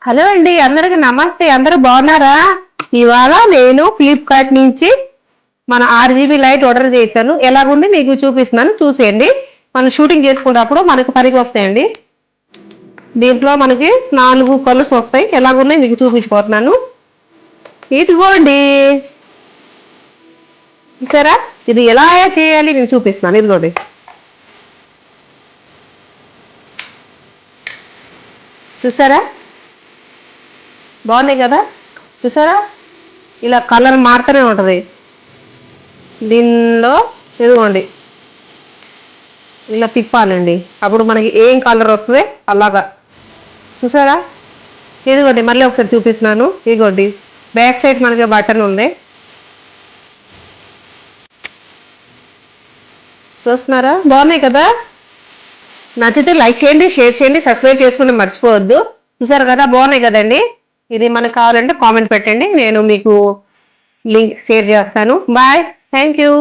Hello అండి, అందరికి నమస్తే. అందరూ బాగున్నారా? ఇవాళ నేను ఫ్లిప్కార్ట్ నుంచి మన 6 GB లైట్ ఆర్డర్ చేశాను. ఎలాగుండి మీకు చూపిస్తున్నాను, చూసేయండి. మనం షూటింగ్ చేసుకున్నప్పుడు మనకు పనికి వస్తాయండి. దీంట్లో మనకి 4 కలర్స్ వస్తాయి. ఎలాగున్నాయి మీకు చూపించిపోతున్నాను. ఇదిగోండి, చూసారా? ఇది ఎలా చేయాలి నేను చూపిస్తున్నాను. ఇదిగోండి, చూసారా? బాగున్నాయి కదా? చూసారా? ఇలా కలర్ మారుతూనే ఉంటుంది. దీనిలో ఇదిగోండి, ఇలా తిప్పాలండి. అప్పుడు మనకి ఏం కలర్ వస్తుంది అలాగా. చూసారా? ఇదిగోండి, మళ్ళీ ఒకసారి చూపిస్తున్నాను. ఇదిగోండి, బ్యాక్ సైడ్ మనకి బటన్ ఉంది. చూస్తున్నారా? బాగున్నాయి కదా? నచ్చితే లైక్ చేయండి, షేర్ చేయండి, సబ్స్క్రైబ్ చేసుకుని మర్చిపోవద్దు. చూసారు కదా? బాగున్నాయి కదండి. ఇది మనకు కావాలంటే కామెంట్ పెట్టండి, నేను మీకు లింక్ షేర్ చేస్తాను. Bye, thank you.